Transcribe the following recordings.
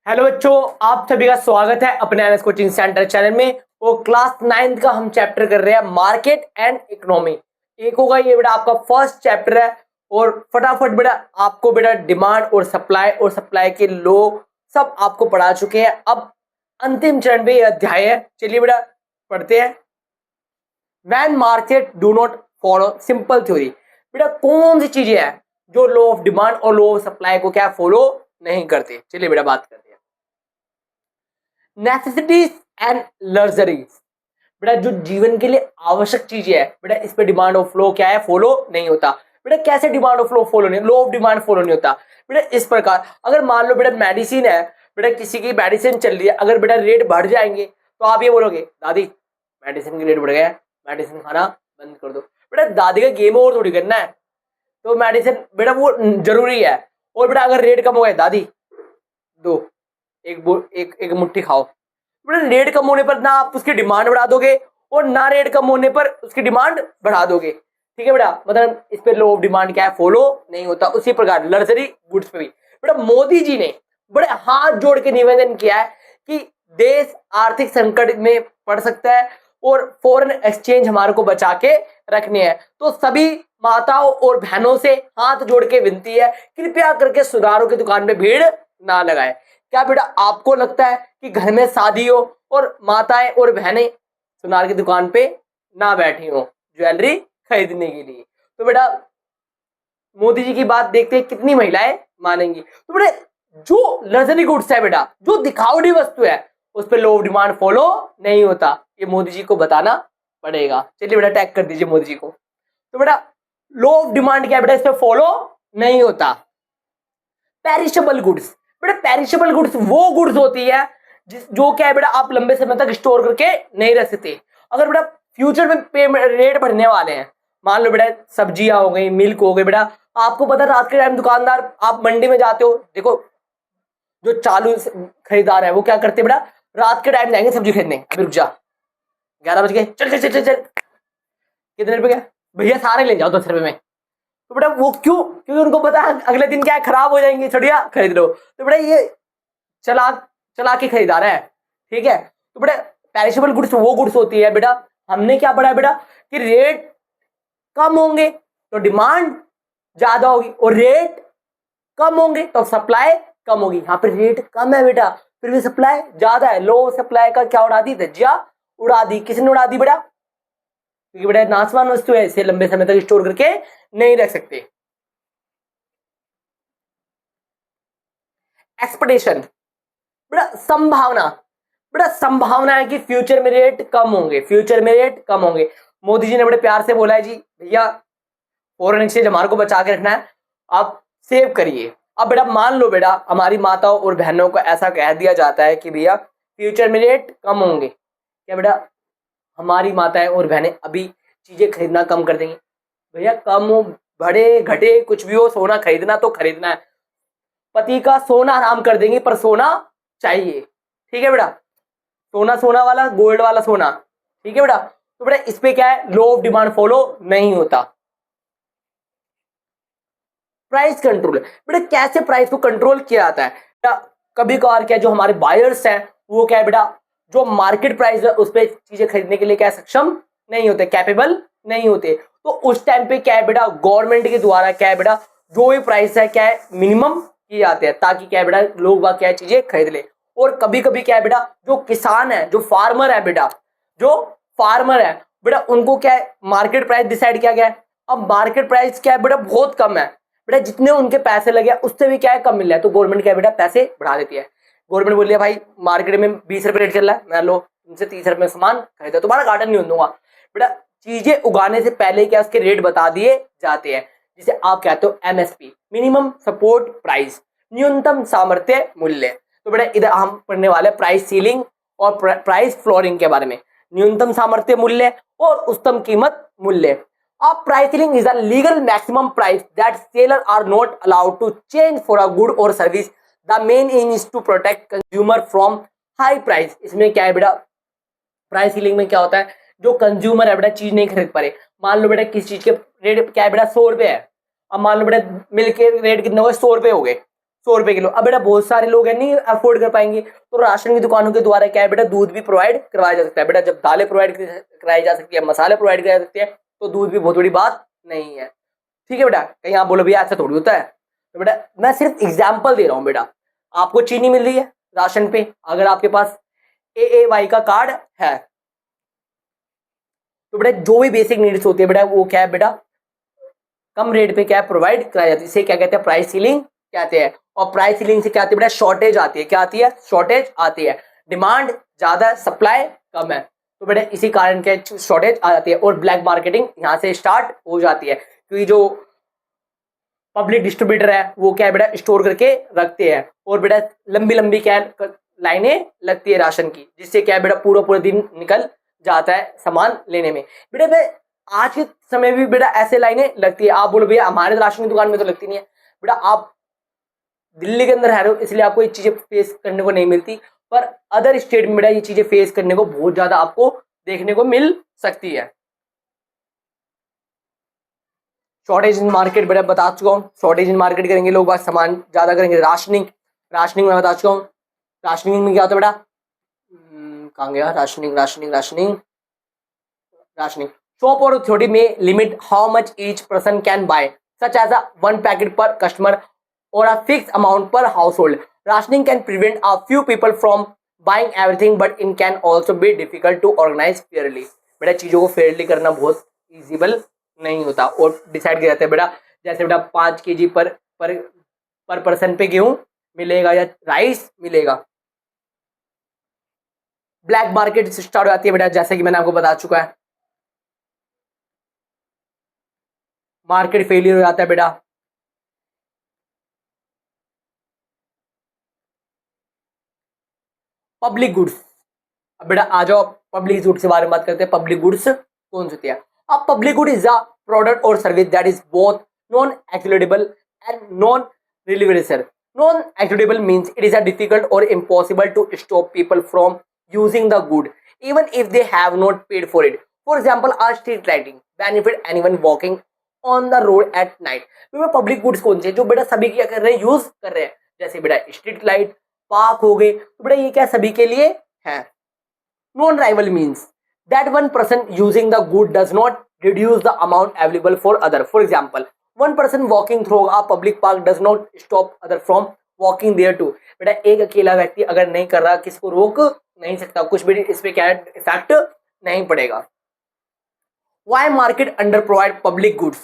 Hello बच्चों, आप सभी का स्वागत है अपने एनएस कोचिंग सेंटर चैनल में। वो क्लास 9th का हम चैप्टर कर रहे हैं मार्केट एंड इकोनॉमी। एक होगा ये बेटा आपका फर्स्ट चैप्टर है और फटाफट बेटा आपको बेटा डिमांड और सप्लाई के लॉ सब आपको पढ़ा चुके हैं। अब अंतिम चरण पे ये अध्याय है। चलिए बेटा पढ़ते हैं। When market do not follow simple theory, बेटा कौन सी चीजें हैं जो लॉ ऑफ डिमांड और लॉ ऑफ सप्लाई को क्या फॉलो नहीं करते। चलिए बेटा बात करते हैं। नेसेसिटीज एंड लग्जरीज, बेटा जो जीवन के लिए आवश्यक चीजें है बेटा इस पे डिमांड ऑफ फ्लो क्या है, फॉलो नहीं होता। बेटा कैसे डिमांड ऑफ फ्लो फॉलो नहीं, लॉ ऑफ डिमांड फॉलो नहीं होता बेटा इस प्रकार। अगर मान लो बेटा मेडिसिन है, बेटा किसी की मेडिसिन चल रही है, अगर बेटा रेट बढ़ जाएंगे तो आप ये बोलोगे दादी मेडिसिन की रेट बढ़ गया, मेडिसिन खाना बंद कर दो। बेटा दादी का गेम और थोड़ी करना है, तो मेडिसिन बेटा वो जरूरी है। और बेटा अगर रेट कम हो गया दादी दो एक मुट्ठी खाओ। रेट कम होने पर ना आप उसकी डिमांड बढ़ा दोगे और ना रेट कम होने पर उसकी डिमांड बढ़ा दोगे। ठीक है बेटा, मतलब इस पे लॉ ऑफ डिमांड क्या है, फॉलो नहीं होता। उसी प्रकार लग्जरी गुड्स पे भी बेटा मोदी जी ने बड़े हाथ जोड़ के निवेदन किया है कि देश आर्थिक संकट में पड़ सकता है और फॉरेन एक्सचेंज हमारे को बचा के रखनी है। तो सभी माताओं और बहनों से हाथ जोड़ के विनती है, कृपया करके सुनारों की दुकान पे भीड़ ना लगाए। क्या बेटा आपको लगता है कि घर में शादी हो और माताएं और बहनें सुनार की दुकान पे ना बैठी हो ज्वेलरी खरीदने के लिए? तो बेटा मोदी जी की बात देखते हैं कितनी महिलाएं मानेंगी। तो बेटा जो लग्जरी गुड्स है बेटा, जो दिखावटी वस्तु है, उस पर लॉ ऑफ डिमांड फॉलो नहीं होता। ये मोदी जी को बताना पड़ेगा। चलिए बेटा टैग कर दीजिए मोदी जी को। तो बेटा लॉ ऑफ डिमांड क्या है बेटा, इस पर फॉलो नहीं होता। पेरिशेबल गुड्स, बेटा पेरिशेबल गुड्स वो गुड्स होती है जो क्या है बेटा आप लंबे समय तक स्टोर करके नहीं रख सकते। अगर बेटा फ्यूचर में रेट बढ़ने वाले हैं, मान लो बेटा सब्जियां हो गई, मिल्क हो गई, बेटा आपको पता रात के टाइम दुकानदार, आप मंडी में जाते हो, देखो जो चालू खरीदार है वो क्या करते हैं बेटा, रात के टाइम जाएंगे सब्जी खरीदने। अभी रुक जा 11 बज गए, चल चल चल चल, कितने रुपए का भैया, सारे ले जाओ 10 रुपए में। तो बेटा वो क्यों, क्योंकि उनको पता है अगले दिन क्या है, खराब हो जाएंगे, छड़िया खरीद लो। तो बेटा ये चला के खरीदार है। ठीक है, तो बेटा पेरिशेबल गुड्स वो गुड्स होती है बेटा, हमने क्या पढ़ा है बेटा कि रेट कम होंगे तो डिमांड ज्यादा होगी और रेट कम होंगे तो सप्लाई कम होगी। यहाँ पे रेट कम है बेटा फिर भी सप्लाई ज्यादा है। लो सप्लाई का क्या उड़ा दी, धज्जिया उड़ा दी। किसने उड़ा दी बेटा, क्योंकि बेटा नासवान वस्तु है, इसे लंबे समय तक स्टोर करके नहीं रख सकते। एक्सपेक्टेशन, बेटा संभावना, बेटा संभावना है कि फ्यूचर में रेट कम होंगे, फ्यूचर में रेट कम होंगे। मोदी जी ने बड़े प्यार से बोला है जी भैया फॉरेन एक्सचेंज हमारे को बचा के रखना है, आप सेव करिए। अब बेटा मान लो बेटा हमारी माताओं और बहनों को ऐसा कह दिया जाता है कि भैया फ्यूचर में रेट कम होंगे, क्या बेटा हमारी माताएं और बहनें अभी चीजें खरीदना कम कर देंगी? भैया कम हो बढ़े घटे कुछ भी हो, सोना खरीदना तो खरीदना है। पति का सोना हराम कर देंगे पर सोना चाहिए। ठीक है बेटा, सोना सोना वाला, गोल्ड वाला सोना। ठीक है बेटा, तो बेटा इस पे क्या है, लॉ ऑफ डिमांड फॉलो नहीं होता। प्राइस कंट्रोल, बेटा कैसे प्राइस को कंट्रोल किया जाता है? बेटा कभी कभार क्या जो हमारे बायर्स हैं वो क्या है बेटा, जो मार्केट प्राइस है उस पर चीजें खरीदने के लिए क्या सक्षम नहीं होते, कैपेबल नहीं होते। तो उस टाइम पे क्या है बेटा गवर्नमेंट के द्वारा क्या है बेटा जो भी प्राइस है क्या है मिनिमम किए जाते हैं, ताकि क्या है बेटा लोग वह क्या चीजें खरीद ले। और कभी कभी क्या है बेटा जो किसान है, जो फार्मर है बेटा, जो फार्मर है बेटा उनको क्या है मार्केट प्राइस डिसाइड किया गया है। अब मार्केट प्राइस क्या है बेटा बहुत कम है, बेटा जितने उनके पैसे लगे उससे भी क्या है कम मिल रहा है, तो गवर्नमेंट क्या है बेटा पैसे बढ़ा देती है। गवर्नमेंट बोल रही है भाई मार्केट में 20 रुपए रेट चल रहा है, मैं लो उनसे 30 रुपए में सामान खरीदा, तुम्हारा गार्डन नहीं दूंगा। बेटा चीजें उगाने से पहले क्या उसके रेट बता दिए जाते हैं, जिसे आप कहते हो एमएसपी, मिनिमम सपोर्ट प्राइस, न्यूनतम सामर्थ्य मूल्य। तो बेटा इधर हम पढ़ने वाले प्राइस सीलिंग और प्राइस फ्लोरिंग के बारे में। न्यूनतम सामर्थ्य मूल्य और उच्चतम कीमत मूल्य। A price ceiling is a legal maximum price that sellers are not allowed to change for a good or service. The main aim is to protect consumer from high price. इसमें क्या है बेटा प्राइस सीलिंग में क्या होता है, जो consumer है बेटा चीज नहीं खरीद पा रहे। मान लो बेटा किस चीज के रेट क्या है बेटा 100 रुपए है, अब मान लो बेटा मिल्क के रेट कितने हो गए 100 रुपए हो गए, 100 रुपए किलो। अब बेटा बहुत सारे लोग हैं नहीं अफोर्ड कर पाएंगे, तो राशन की दुकानों के द्वारा क्या है बेटा, दूध भी प्रोवाइड करवाया जा सकता है। बेटा जब दालें प्रोवाइड कराई जा सकती है, मसाले प्रोवाइड कराए जा सकते हैं, तो दूध भी बहुत बड़ी बात नहीं है। ठीक है बेटा, कहीं आप बोलो भैया ऐसा थोड़ी होता है। तो बेटा मैं सिर्फ एग्जाम्पल दे रहा हूँ। बेटा आपको चीनी मिल रही है राशन पे, अगर आपके पास AAY का कार्ड है, तो बेटा जो भी बेसिक नीड्स होती है बेटा वो क्या है बेटा, कम रेट पे क्या प्रोवाइड कराई जाती है। इसे क्या कहते हैं, प्राइस सीलिंग कहते हैं। और प्राइस सीलिंग से क्या आती है बेटा, शॉर्टेज आती है। क्या आती है, शॉर्टेज आती है। डिमांड ज्यादा, सप्लाई कम है, तो बेटा इसी कारण के शॉर्टेज आ जाती है और ब्लैक मार्केटिंग यहाँ से स्टार्ट हो जाती है। क्योंकि जो पब्लिक डिस्ट्रीब्यूटर है वो क्या है बेटा, स्टोर करके रखते हैं, और बेटा लंबी लंबी क्या लाइनें लगती है राशन की, जिससे क्या है बेटा पूरा पूरा दिन निकल जाता है सामान लेने में। बेटा मैं आज के समय भी बेटा ऐसे लाइनें लगती है। आप बोलो भैया हमारे राशन की दुकान में तो लगती नहीं है। बेटा आप दिल्ली के अंदर रह रहे हो इसलिए आपको ये चीजें फेस करने को नहीं मिलती, पर अदर स्टेट में बेटा ये चीजें फेस करने को बहुत ज्यादा आपको देखने को मिल सकती है। शॉर्टेज इन मार्केट बेटा बता चुका हूँ, शॉर्टेज इन मार्केट करेंगे लोग बात, सामान ज्यादा करेंगे। राशनिंग, राशनिंग में बता चुका हूँ। राशनिंग में क्या होता है बेटा, कहाँ गया, rationing rationing rationing rationing. Shop or authority में limit how much each person can buy such as a 1 packet per customer or a fix amount per household. Rationing can prevent a few people from buying everything but in can also be difficult to organise fairly. बेटा चीजों को Fairlie करना बहुत eligible नहीं होता, और decide किया जाता है बेटा, जैसे बेटा 5 kg पर पर्सन पे गेहूं मिलेगा या राइस मिलेगा। ब्लैक मार्केट स्टार्ट हो जाती है बेटा, जैसे कि मैंने आपको बता चुका है। मार्केट फेलियर हो जाता है बेटा। पब्लिक गुड्स, अब बेटा आ जाओ पब्लिक गुड्स के बारे में बात करते हैं। पब्लिक गुड्स कौन सी होती है? अब public good is a product or service that is both non excludable and non relievable. Non excludable means it is a difficult or impossible to stop people from using the good even if they have not paid for it. For example, a street lighting benefit anyone walking on the road at night. Public goods कौन से जो बेटा सभी क्या कर रहे हैं, use कर रहे हैं, जैसे बेटा स्ट्रीट लाइट, पार्क हो गए, तो बेटा ये क्या सभी के लिए है। Non rival means that one person using the good does not reduce the amount available for other. For example, one person walking through a public park does not stop other from walking there too. बेटा एक अकेला व्यक्ति अगर नहीं कर रहा किसको रोक नहीं सकता, कुछ भी इस पे क्या इफेक्ट नहीं पड़ेगा। Why market under provide public goods?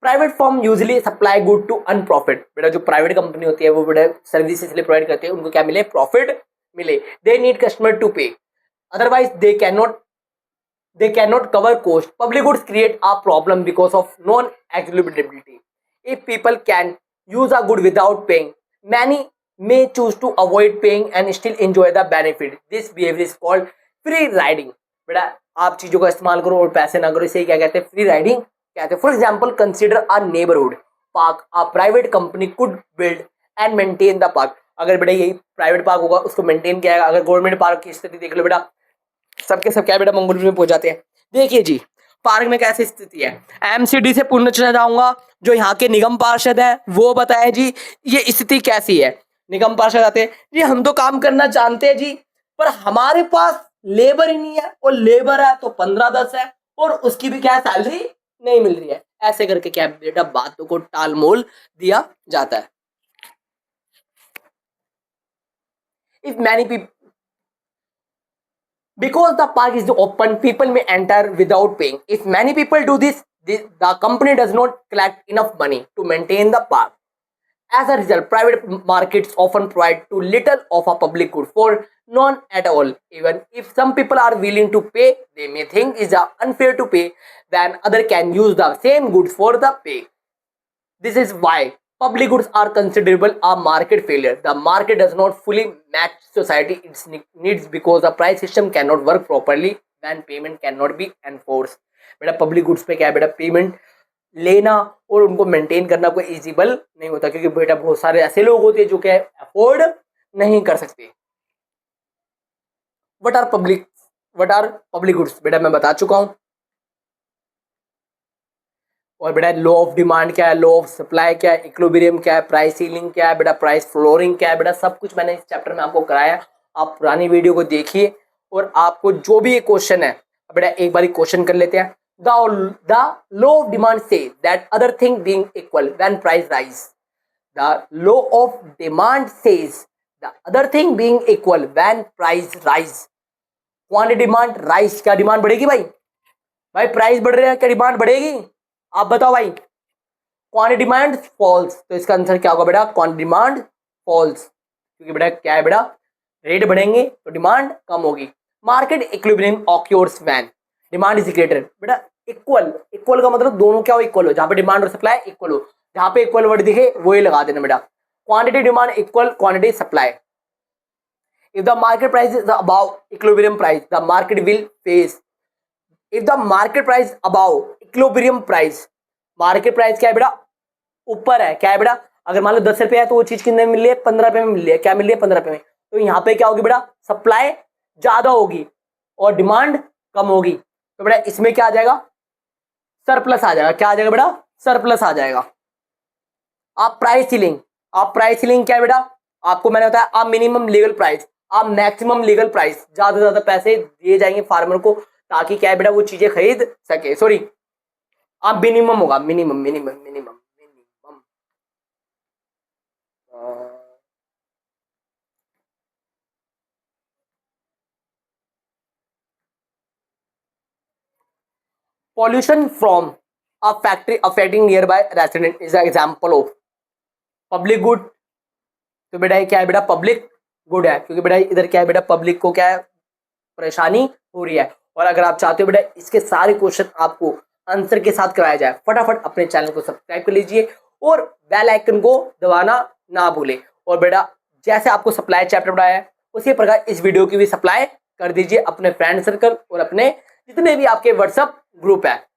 Private firm usually supply good to earn profit. बेटा जो प्राइवेट कंपनी होती है वो बेटा सर्विस इसलिए प्रोवाइड करते हैं उनको क्या मिले, प्रॉफिट मिले। दे नीड कस्टमर टू पे, otherwise they cannot cover cost. Public goods create a problem because of non-availability. If people can use a good without paying, many may choose to avoid paying and still enjoy the benefit. This behavior is called free riding. बेटा आप चीजों का इस्तेमाल करो और पैसे ना करो, इसे क्या कहते हैं, फ्री राइडिंग कहते हैं। For example consider a neighbourhood park, a private company could build and maintain the park. अगर बेटा यही प्राइवेट पार्क होगा उसको मेंटेन किया, अगर गवर्नमेंट पार्क की स्थिति देख लो बेटा, सबके सब क्या बेटा मंगोल में पहुंच जाते हैं। देखिए जी पार्क में कैसी स्थिति है, एमसीडी से पूर्ण चला जाऊंगा, जो यहाँ के निगम पार्षद है वो बताए जी ये स्थिति कैसी है। निगम पार्षद आते हैं जी, हम तो काम करना जानते हैं जी, पर हमारे पास लेबर ही नहीं है, और लेबर है तो 15-10 है, और उसकी भी क्या सैलरी नहीं मिल रही है। ऐसे करके क्या बेटा बातों को टालमोल दिया जाता है। If many people, because the park is open, people may enter without paying. If many people do this, the company does not collect enough money to maintain the park. As a result, private markets often provide too little of a public good for none at all. Even if some people are willing to pay, they may think it's unfair to pay when other can use the same goods for the pay. This is why public goods are considerable a market failure. The market does not fully match society its needs because the price system cannot work properly when payment cannot be enforced. बेटा public goods पे क्या है बेटा, payment लेना और उनको maintain करना कोई इजिबल नहीं होता, क्योंकि बेटा बहुत सारे ऐसे लोग होते हैं जो क्या अफोर्ड नहीं कर सकते। व्हाट आर पब्लिक गुड्स, बेटा मैं बता चुका हूं। और बेटा लॉ ऑफ डिमांड क्या है, लॉ ऑफ सप्लाई क्या है, इक्विलिब्रियम क्या है, प्राइस सीलिंग क्या है, बेटा प्राइस फ्लोरिंग क्या है, बेटा सब कुछ मैंने इस चैप्टर में आपको कराया। आप पुरानी वीडियो को देखिए और आपको जो भी ये क्वेश्चन है बेटा एक बार क्वेश्चन कर लेते हैं। The law of demand say that other thing being equal when price rise. The law of demand says the other thing being equal when price rise. Quantity demand rise, क्या demand बढ़ेगी भाई? भाई price बढ़ रहा है, क्या demand बढ़ेगी? आप बताओ भाई। क्वांटिटी डिमांड फॉल्स, तो इसका आंसर क्या होगा बेटा? क्वांटिटी डिमांड फॉल्स, क्योंकि बेटा क्या है बेटा, रेट बढ़ेंगे तो डिमांड कम होगी। Market equilibrium occurs when demand is greater. बेटा इक्वल, इक्वल का मतलब दोनों क्या हो, इक्वल हो, जहां पे डिमांड और सप्लाई इक्वल हो, जहां पे इक्वल वर्ड दिखे वो ही लगा देना बेटा। Quantity demand equal quantity supply. if the market price is above equilibrium price the market will face। if the market price above equilibrium price, market price क्या है बेटा? ऊपर है, क्या है बेटा? अगर मान लो 10 रुपए है तो वो चीज कितने में मिल रही है? 15 रुपए में मिल रही है। क्या मिल रही है? 15 रुपए में। तो यहाँ पे क्या होगी बेटा? सप्लाई ज्यादा होगी और डिमांड कम होगी, तो बेटा इसमें क्या आ जाएगा? सरप्लस आ जाएगा। क्या आ जाएगा बेटा? सरप्लस आ जाएगा। आप प्राइस सीलिंग, आप प्राइस सीलिंग क्या है बेटा? आपको मैंने बताया आप मिनिमम लीगल प्राइस, आप मैक्सिमम लीगल प्राइस, ज्यादा से ज्यादा पैसे दिए जाएंगे फार्मर को ताकि क्या है बेटा वो चीजें खरीद सके। सॉरी, आप मिनिमम होगा, minimum minimum minimum minimum. Pollution from a factory affecting near by resident is example of public good. तो बेटा ये क्या है बेटा? पब्लिक गुड है, क्योंकि बेटा इधर क्या है बेटा? पब्लिक को क्या है? परेशानी हो रही है। और अगर आप चाहते हो बेटा इसके सारे क्वेश्चन आपको आंसर के साथ कराया जाए, फटाफट अपने चैनल को सब्सक्राइब कर लीजिए और बेल आइकन को दबाना ना भूले। और बेटा जैसे आपको सप्लाई चैप्टर पढ़ाया है उसी प्रकार इस वीडियो की भी सप्लाई कर दीजिए अपने फ्रेंड सर्कल और अपने जितने भी आपके व्हाट्सएप ग्रुप है।